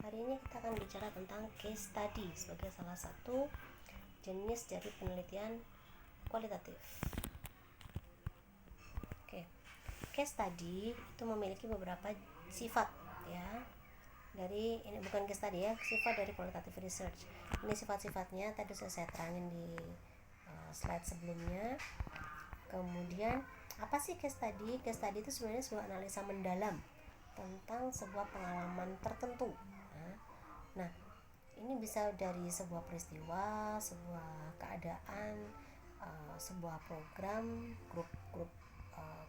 Hari ini kita akan bicara tentang case study sebagai salah satu jenis dari penelitian kualitatif. Oke, case study itu memiliki beberapa sifat ya. Dari ini bukan case study ya, sifat dari qualitative research. Ini sifat-sifatnya tadi sudah saya terangin di slide sebelumnya. Kemudian apa sih case study? Case study itu sebenarnya sebuah analisa mendalam tentang sebuah pengalaman tertentu. Nah, ini bisa dari sebuah peristiwa, sebuah keadaan, sebuah program, grup-grup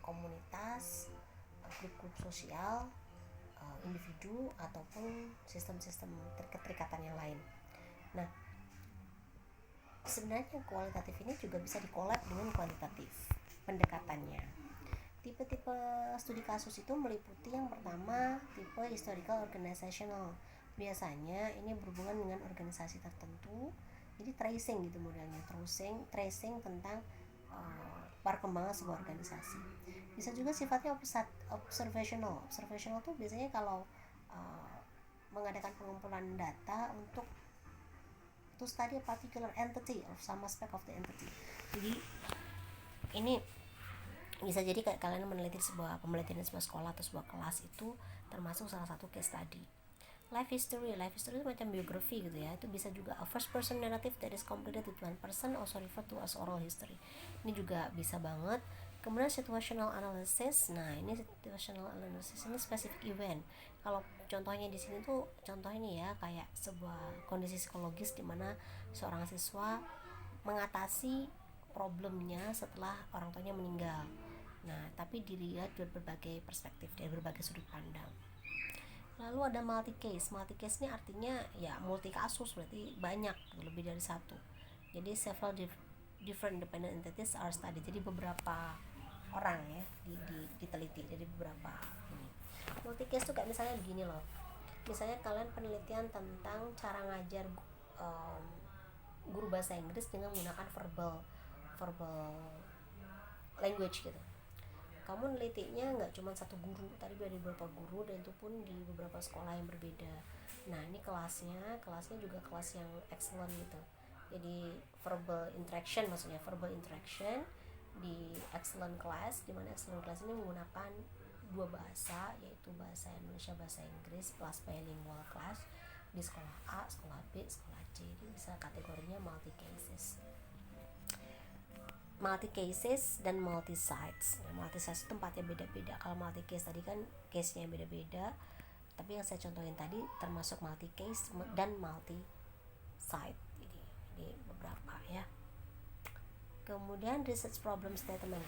komunitas, grup-grup sosial, individu ataupun sistem-sistem keterikatan yang lain. Nah, sebenarnya kualitatif ini juga bisa dikolab dengan kuantitatif pendekatannya. Tipe-tipe studi kasus itu meliputi yang pertama tipe historical organizational. Biasanya ini berhubungan dengan organisasi tertentu. Jadi tracing gitu modelnya, tracing tentang perkembangan sebuah organisasi. Bisa juga sifatnya observational. Observational tuh biasanya kalau mengadakan pengumpulan data untuk to study a particular entity or some aspect of the entity. Jadi ini bisa jadi kayak kalian meneliti sebuah sebuah sekolah atau sebuah kelas, itu termasuk salah satu case study. Life history itu macam biografi gitu ya. Itu bisa juga a first person narrative that is completed with one person, also referred to as oral history. Ini juga bisa banget. Kemudian situational analysis. Nah, ini situational analysis ini specific event. Kalau contohnya di sini tuh contohnya nih ya, kayak sebuah kondisi psikologis di mana seorang siswa mengatasi problemnya setelah orang tuanya meninggal. Nah, tapi dilihat dari berbagai perspektif, dari berbagai sudut pandang. Lalu ada multi case. Multi case ini artinya ya multi kasus, berarti banyak, lebih dari satu. Jadi several different independent entities are studied. Jadi beberapa orang ya diteliti dari beberapa ini. Multi case tuh kayak misalnya begini loh. Misalnya kalian penelitian tentang cara ngajar guru bahasa Inggris dengan menggunakan verbal language gitu. Kamu nelitinya nggak cuma satu guru, tadi ada beberapa guru, dan itu pun di beberapa sekolah yang berbeda. Nah, ini kelasnya juga kelas yang excellent gitu. Jadi verbal interaction di excellent class, di mana excellent class ini menggunakan dua bahasa, yaitu bahasa Indonesia, bahasa Inggris, plus bilingual class di sekolah A, sekolah B, sekolah C. Jadi bisa kategorinya multi cases dan multi sites. Nah, multi sites itu tempatnya beda-beda. Kalau multi case tadi kan case-nya beda-beda, tapi yang saya contohin tadi termasuk multi case dan multi site. Jadi beberapa ya. Kemudian research problem statement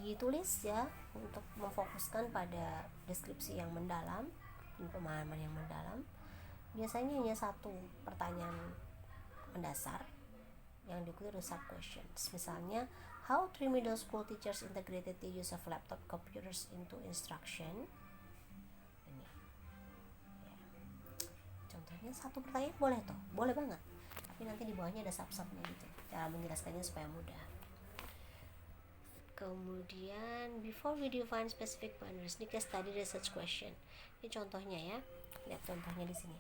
ditulis ya untuk memfokuskan pada deskripsi yang mendalam dan pemahaman yang mendalam. Biasanya hanya satu pertanyaan mendasar yang diikuti oleh sub questions. Misalnya, how 3 middle school teachers integrated the use of laptop computers into instruction. Ini ya. Contohnya satu pertanyaan boleh banget, tapi nanti di bawahnya ada sub-subnya gitu, cara menjelaskannya supaya mudah. Kemudian before we define specific boundaries, ini case study research question. Ini contohnya ya, lihat contohnya di sini.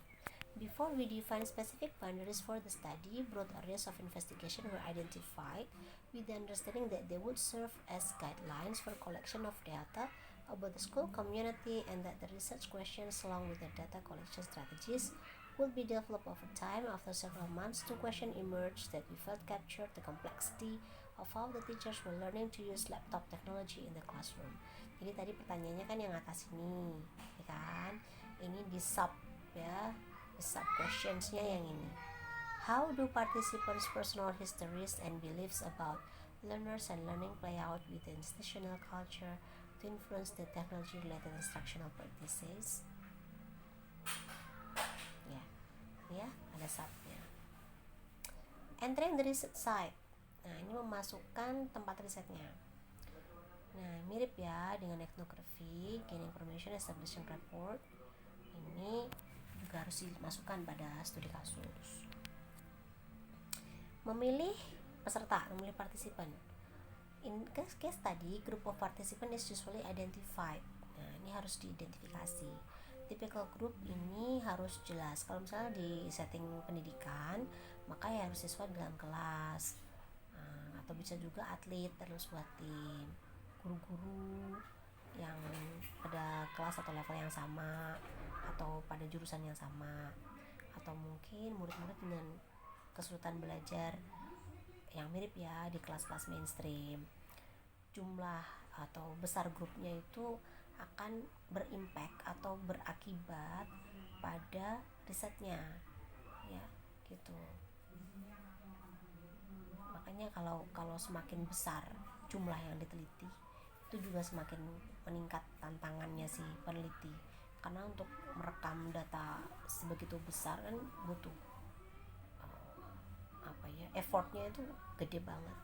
Before we define specific boundaries for the study, broad areas of investigation were identified with the understanding that they would serve as guidelines for collection of data about the school community, and that the research questions along with the data collection strategies would be developed over time. After several months, two questions emerged that we felt captured the complexity of how the teachers were learning to use laptop technology in the classroom. Jadi tadi pertanyaannya kan yang atas ini, ya kan? Ini di sub ya. Sub questionsnya yang ini. How do participants' personal histories and beliefs about learners and learning play out within institutional culture to influence the technology-related instructional practices? Ya, ada subnya. Entering the research site. Nah, ini memasukkan tempat risetnya. Nah, mirip ya dengan ethnography, gain information, establishing report. Ini juga harus dimasukkan pada studi kasus. Memilih partisipan. In case tadi, group of participants is usually identified. Nah, ini harus diidentifikasi. typical group ini harus jelas. Kalau misalnya di setting pendidikan, maka ya harus siswa dalam kelas, atau bisa juga atlet terus buat tim, guru-guru yang pada kelas atau level yang sama atau pada jurusan yang sama, atau mungkin murid-murid dengan kesulitan belajar yang mirip ya di kelas-kelas mainstream. Jumlah atau besar grupnya itu akan berimpact atau berakibat pada risetnya ya gitu. Makanya kalau semakin besar jumlah yang diteliti, itu juga semakin meningkat tantangannya si peneliti, karena untuk merekam data sebegitu besar kan butuh effortnya itu gede banget.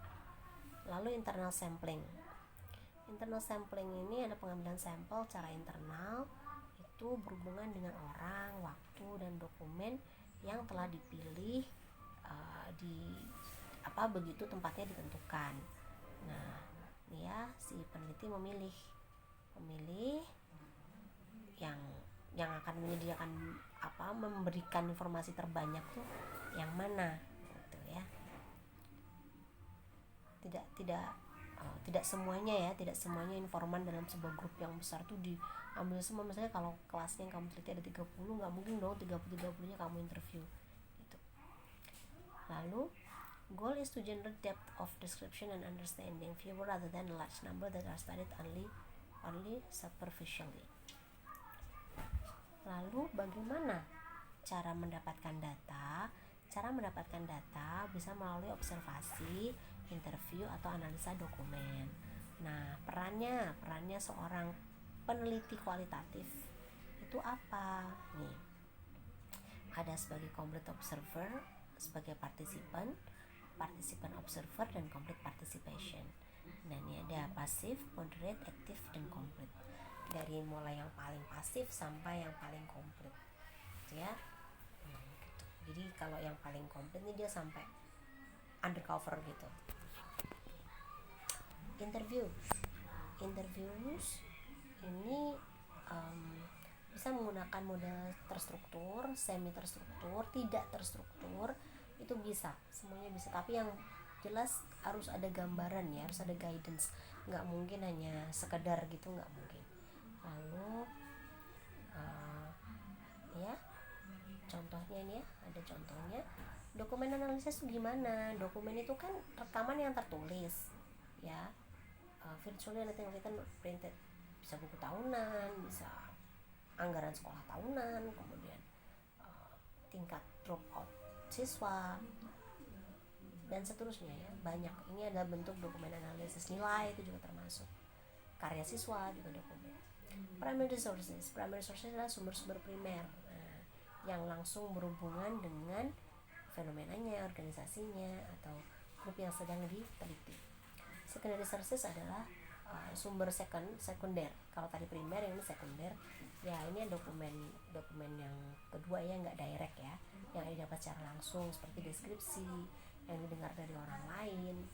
Lalu internal sampling ini ada pengambilan sampel secara internal, itu berhubungan dengan orang, waktu, dan dokumen yang telah dipilih begitu tempatnya ditentukan. Nah, ini ya si peneliti memilih yang akan menyediakan memberikan informasi terbanyak tuh yang mana gitu ya. Tidak semuanya informan dalam sebuah grup yang besar tuh diambil semua. Misalnya kalau kelasnya yang kamu teliti ada 30, nggak mungkin dong 30-30-nya kamu interview gitu. Lalu goal is to generate depth of description and understanding fewer rather than a large number that are studied only superficially. Lalu bagaimana cara mendapatkan data? Cara mendapatkan data bisa melalui observasi, interview, atau analisa dokumen. Nah, perannya seorang peneliti kualitatif itu apa? Nih, ada sebagai complete observer, sebagai participant observer, dan complete participation. Nah, ini ada pasif, moderate, active, dan complete. Dari mulai yang paling pasif sampai yang paling komplit gitu ya. Gitu. Jadi kalau yang paling komplit ini dia sampai undercover gitu. Interviews ini bisa menggunakan model terstruktur, semi terstruktur, tidak terstruktur, itu bisa, semuanya bisa. Tapi yang jelas harus ada gambaran ya, harus ada guidance, nggak mungkin hanya sekedar gitu, nggak mungkin. Lalu ya contohnya ini ya, ada contohnya. Dokumen analisis itu gimana? Dokumen itu kan rekaman yang tertulis ya, virtually anything written printed, bisa buku tahunan, bisa anggaran sekolah tahunan, kemudian tingkat dropout siswa, dan seterusnya ya, banyak. Ini adalah bentuk dokumen analisis. Nilai itu juga termasuk, karya siswa juga dokumen. Primary sources adalah sumber-sumber primer, yang langsung berhubungan dengan fenomenanya, organisasinya, atau grup yang sedang diteliti. Secondary sources adalah sumber sekunder. Kalau tadi primer, yang ini sekunder. Ya, ini dokumen yang kedua ya, nggak direct ya, yang didapat secara langsung seperti deskripsi yang didengar dari orang lain,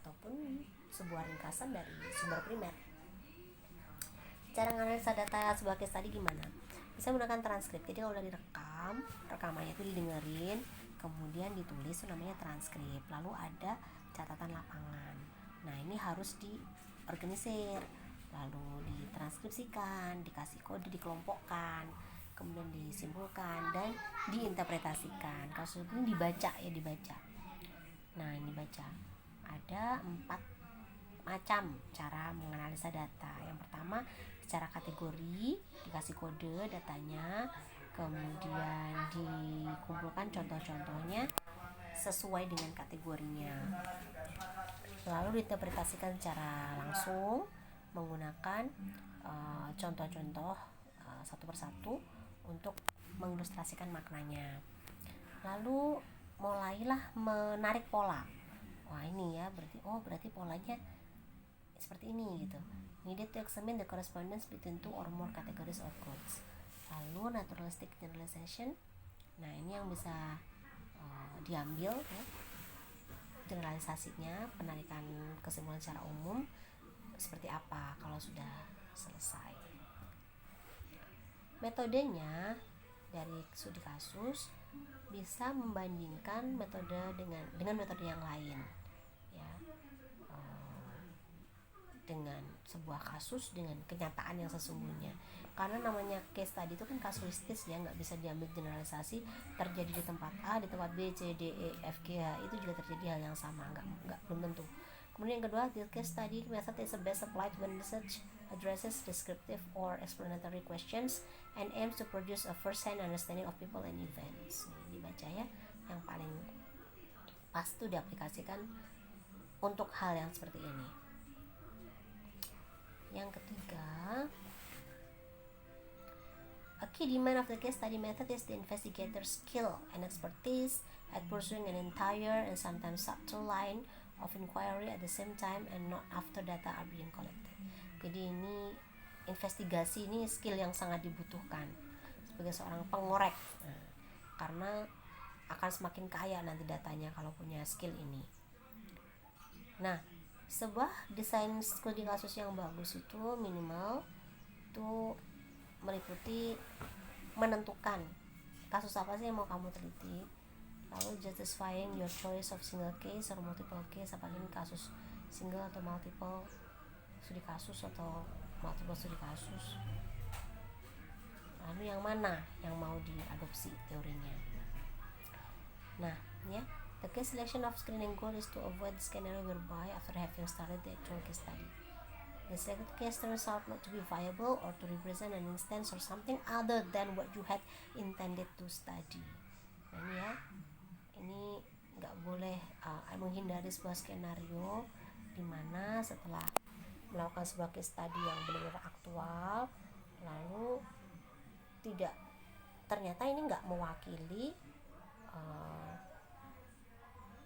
ataupun sebuah ringkasan dari sumber primer. Cara menganalisa data sebuah case tadi gimana? Bisa menggunakan transkrip. Jadi kalau udah direkam, rekamannya itu didengerin, kemudian ditulis, itu namanya transkrip. Lalu ada catatan lapangan. Nah, ini harus diorganisir, lalu ditranskripsikan, dikasih kode, dikelompokkan, kemudian disimpulkan dan diinterpretasikan. Kalau ini dibaca. Nah, ini baca. Ada 4 macam cara menganalisa data. Yang pertama, secara kategori, dikasih kode datanya, kemudian dikumpulkan contoh-contohnya sesuai dengan kategorinya, lalu diinterpretasikan secara langsung menggunakan contoh-contoh satu persatu untuk mengilustrasikan maknanya. Lalu mulailah menarik pola. Wah, ini ya, berarti polanya seperti ini gitu. Needed to examine the correspondence between 2 or more categories or groups. Lalu naturalistic generalization. Nah, ini yang bisa diambil ya, generalisasinya, penarikan kesimpulan secara umum seperti apa kalau sudah selesai. Metodenya dari studi kasus bisa membandingkan metode dengan metode yang lain, ya, dengan sebuah kasus dengan kenyataan yang sesungguhnya. Karena namanya case study itu kan kasuistis ya, nggak bisa diambil generalisasi. Terjadi di tempat A, di tempat B, C, D, E, F, G, H itu juga terjadi hal yang sama, nggak belum tentu. Kemudian yang kedua, the case study method is best applied when research addresses descriptive or explanatory questions and aims to produce a first-hand understanding of people and events. Ini dibaca ya, yang paling pas tuh diaplikasikan untuk hal yang seperti ini. Yang ketiga, a key demand of the case study method is the investigator's skill and expertise at pursuing an entire and sometimes subtle line of inquiry at the same time and not after data are being collected. Jadi ini investigasi ini skill yang sangat dibutuhkan sebagai seorang pengorek, karena akan semakin kaya nanti datanya kalau punya skill ini. Nah, sebuah desain studi kasus yang bagus itu minimal itu meliputi menentukan kasus apa sih yang mau kamu teliti, lalu justifying your choice of single case or multiple case, apakah ini kasus single atau multiple studi kasus atau multiple studi kasus, lalu yang mana yang mau diadopsi teorinya. Nah ya, the case selection of screening goal is to avoid the scenario whereby after having started the actual case study, the selected case turns out not to be viable or to represent an instance or something other than what you had intended to study. Nah ini ya, ini nggak boleh menghindari sebuah skenario di mana setelah melakukan sebuah case study yang benar-benar aktual, lalu ternyata ini nggak mewakili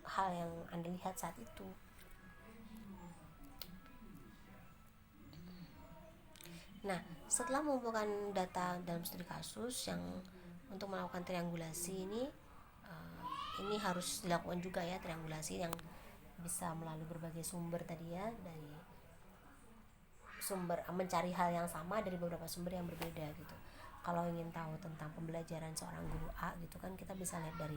hal yang Anda lihat saat itu. Nah, setelah mengumpulkan data dalam studi kasus yang untuk melakukan triangulasi ini harus dilakukan juga ya, triangulasi yang bisa melalui berbagai sumber tadi ya, dari sumber mencari hal yang sama dari beberapa sumber yang berbeda gitu. Kalau ingin tahu tentang pembelajaran seorang guru A gitu kan, kita bisa lihat dari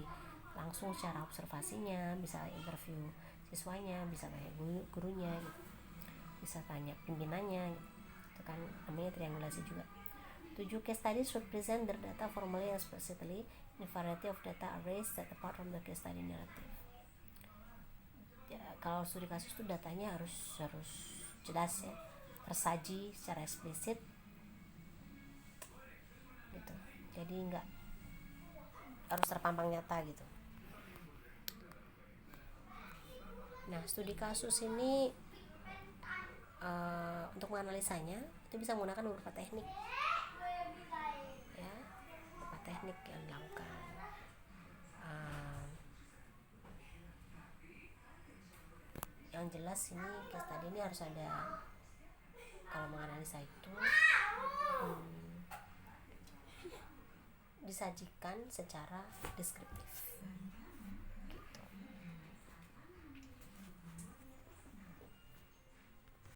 langsung secara observasinya, bisa interview siswanya, bisa tanya gurunya gitu, bisa tanya pimpinannya gitu. Itu kan namanya triangulasi juga. 7 case studies should present their data formally and explicitly in a variety of data arrays that apart from the case study narrative. Ya, kalau studi kasus itu datanya harus jelas ya, tersaji secara eksplisit gitu. Jadi nggak harus terpampang nyata gitu. Nah, studi kasus ini untuk menganalisanya itu bisa menggunakan beberapa teknik ya, beberapa teknik yang dilakukan. Yang jelas ini case study ini harus ada, kalau menganalisa itu disajikan secara deskriptif.